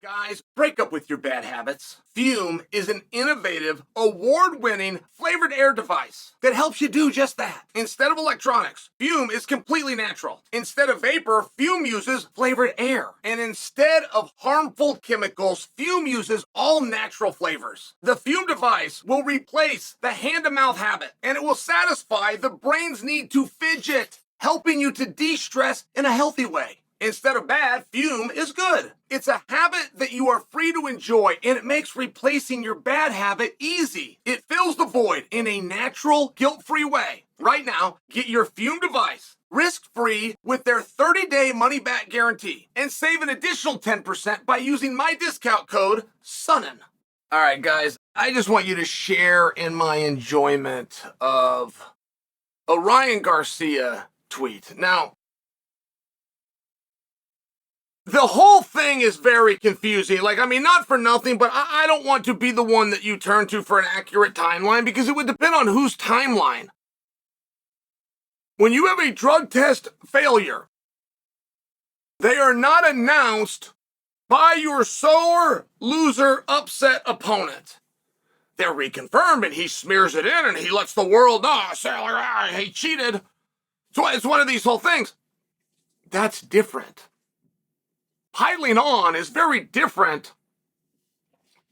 Guys, break up with your bad habits. Fume is an innovative, award-winning flavored air device that helps you do just that. Instead of electronics, Fume is completely natural. Instead of vapor, Fume uses flavored air. And instead of harmful chemicals, Fume uses all natural flavors. The Fume device will replace the hand-to-mouth habit, and it will satisfy the brain's need to fidget, helping you to de-stress in a healthy way. Instead of bad, Fume is good. It's a habit that you are free to enjoy, and it makes replacing your bad habit easy. It fills the void in a natural, guilt-free way. Right now, get your Fume device risk-free with their 30-day money-back guarantee and save an additional 10% by using my discount code SONNEN. All right, guys, I just want you to share in my enjoyment of a Ryan Garcia tweet. Now, the whole thing is very confusing. Not for nothing, but I don't want to be the one that you turn to for an accurate timeline because it would depend on whose timeline. When you have a drug test failure, they are not announced by your sore loser upset opponent. They're reconfirmed and he smears it in and he lets the world know, he cheated. So it's one of these whole things. That's different. Piling on is very different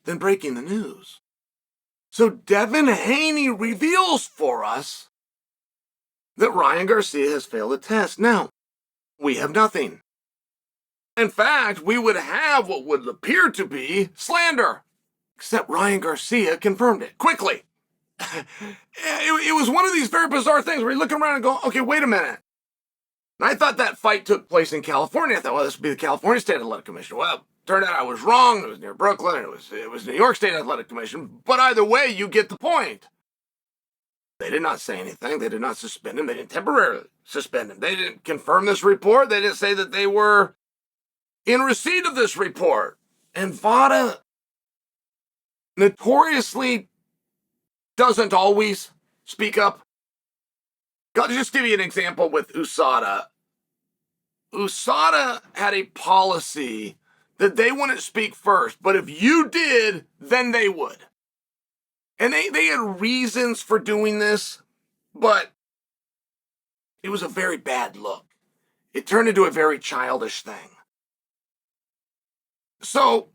than breaking the news. So Devin Haney reveals for us that Ryan Garcia has failed a test. Now, we have nothing. In fact, we would have what would appear to be slander, except Ryan Garcia confirmed it quickly. It was one of these very bizarre things where you look around and go, okay, wait a minute. And I thought that fight took place in California. I thought, well, this would be the California State Athletic Commission. Well, turned out I was wrong. It was near Brooklyn, and it was New York State Athletic Commission. But either way, you get the point. They did not say anything. They did not suspend him. They didn't temporarily suspend him. They didn't confirm this report. They didn't say that they were in receipt of this report. And VADA notoriously doesn't always speak up. I'll just give you an example with USADA. USADA had a policy that they wouldn't speak first, but if you did, then they would. And they had reasons for doing this, but it was a very bad look. It turned into a very childish thing. So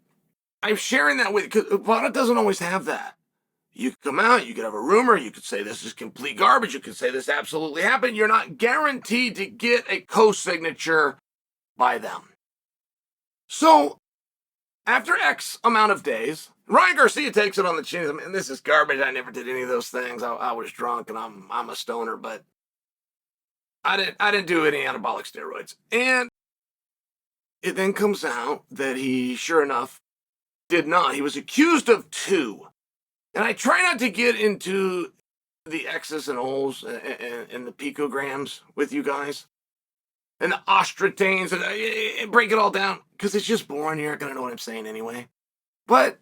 I'm sharing that with you because VADA doesn't always have that. You could come out, you could have a rumor, you could say this is complete garbage, you could say this absolutely happened. You're not guaranteed to get a co-signature by them. So, after X amount of days, Ryan Garcia takes it on the chin. I mean, this is garbage, I never did any of those things. I was drunk and I'm a stoner, but I didn't do any anabolic steroids. And it then comes out that he, sure enough, did not. He was accused of 2. And I try not to get into the X's and O's and the picograms with you guys. And the ostratanes and break it all down. Because it's just boring. You're not going to know what I'm saying anyway. But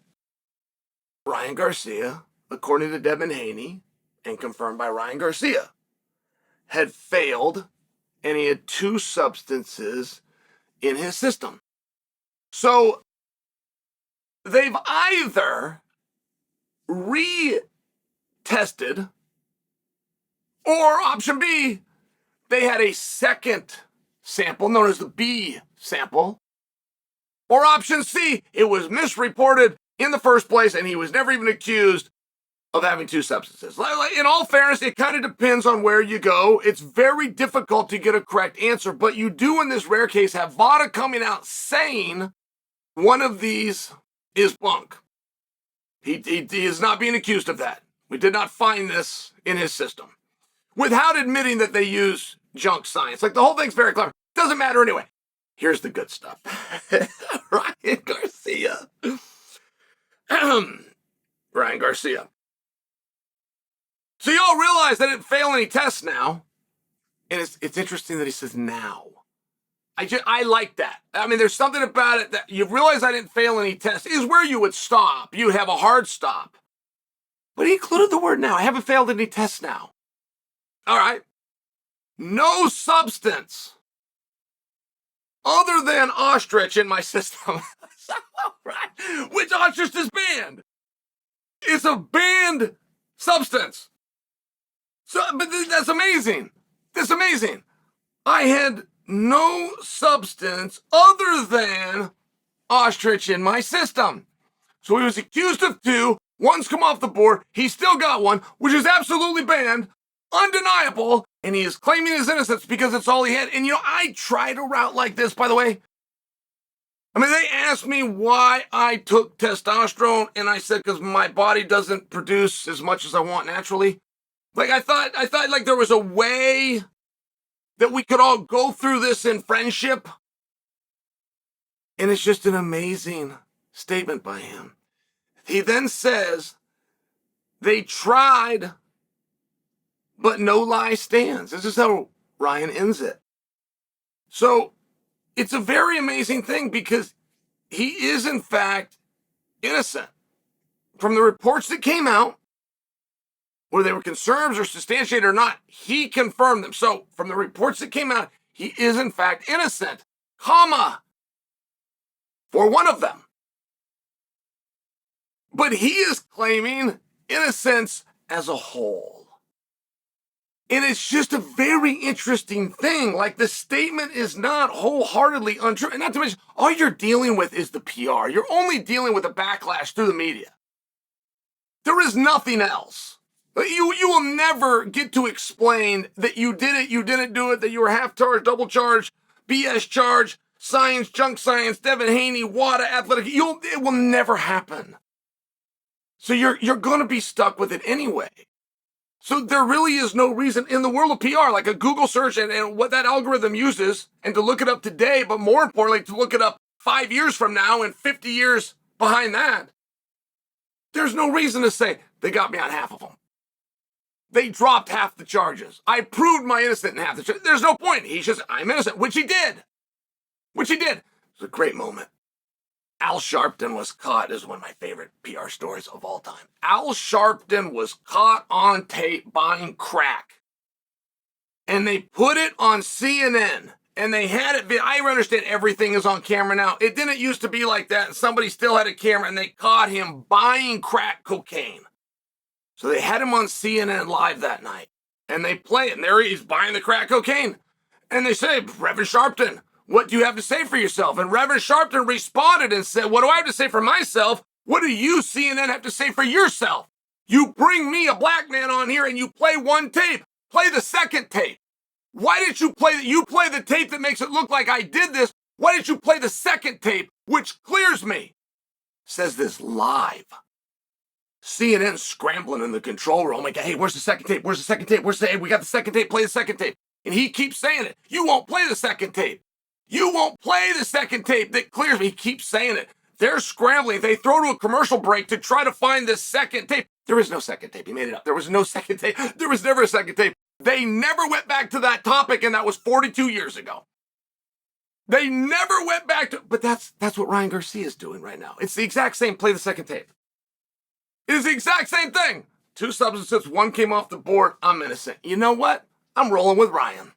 Ryan Garcia, according to Devin Haney, and confirmed by Ryan Garcia, had failed and he had 2 substances in his system. So they've either retested, or option B, they had a second sample known as the B sample, or option C, it was misreported in the first place and he was never even accused of having 2 substances. In all fairness, it kind of depends on where you go. It's very difficult to get a correct answer, but you do in this rare case have VADA coming out saying one of these is bunk. He is not being accused of that. We did not find this in his system. Without admitting that they use junk science. The whole thing's very clever. Doesn't matter anyway. Here's the good stuff. Ryan Garcia. Ryan Garcia. So y'all realize I didn't fail any tests now. And it's interesting that he says now. I like that. I mean, there's something about it that you realize I didn't fail any tests is where you would stop. You would have a hard stop. But he included the word now. I haven't failed any tests now. All right. No substance other than ostrich in my system. Right. not just is banned. It's a banned substance. So, but that's amazing. That's amazing. I had no substance other than ostrich in my system. So he was accused of 2. One's come off the board. He still got one, which is absolutely banned, undeniable, and he is claiming his innocence because it's all he had. And, I tried a route like this, by the way. I mean, they asked me why I took testosterone, and I said because my body doesn't produce as much as I want naturally. Like, I thought like there was a way that we could all go through this in friendship. And it's just an amazing statement by him. He then says, they tried, but no lie stands. This is how Ryan ends it. So it's a very amazing thing because he is, in fact, innocent. From the reports that came out, whether they were confirmed or substantiated or not, he confirmed them. So from the reports that came out, he is, in fact, innocent, for one of them. But he is claiming innocence as a whole. And it's just a very interesting thing. Like, the statement is not wholeheartedly untrue. And not to mention, all you're dealing with is the PR. You're only dealing with a backlash through the media. There is nothing else. You will never get to explain that you did it, you didn't do it, that you were half charged, double charged, BS charged, science, junk science, Devin Haney, WADA, athletic. It will never happen. So you're going to be stuck with it anyway. So there really is no reason in the world of PR, like a Google search and what that algorithm uses, and to look it up today, but more importantly, to look it up 5 years from now and 50 years behind that. There's no reason to say they got me on half of them. They dropped half the charges. I proved my innocence in half the charges. There's no point. He's just, I'm innocent, which he did. Which he did. It was a great moment. Al Sharpton was caught. This is one of my favorite PR stories of all time. Al Sharpton was caught on tape buying crack. And they put it on CNN. And they had it. I understand everything is on camera now. It didn't used to be like that. And somebody still had a camera and they caught him buying crack cocaine. So they had him on CNN live that night. And they play it. And there he is buying the crack cocaine. And they say, Reverend Sharpton, what do you have to say for yourself? And Reverend Sharpton responded and said, what do I have to say for myself? What do you, CNN, have to say for yourself? You bring me, a black man, on here and you play one tape. Play the second tape. Why didn't you play you play the tape that makes it look like I did this? Why didn't you play the second tape, which clears me? Says this live. CNN scrambling in the control room. Like, hey, where's the second tape? Where's the second tape? Hey, we got the second tape. Play the second tape. And he keeps saying it. You won't play the second tape. You won't play the second tape that clears me. He keeps saying it. They're scrambling. They throw to a commercial break to try to find the second tape. There is no second tape. He made it up. There was no second tape. There was never a second tape. They never went back to that topic, and that was 42 years ago. They never went back to, but that's what Ryan Garcia is doing right now. It's the exact same, play the second tape. It is the exact same thing. 2 substances, 1 came off the board, I'm innocent. You know what? I'm rolling with Ryan.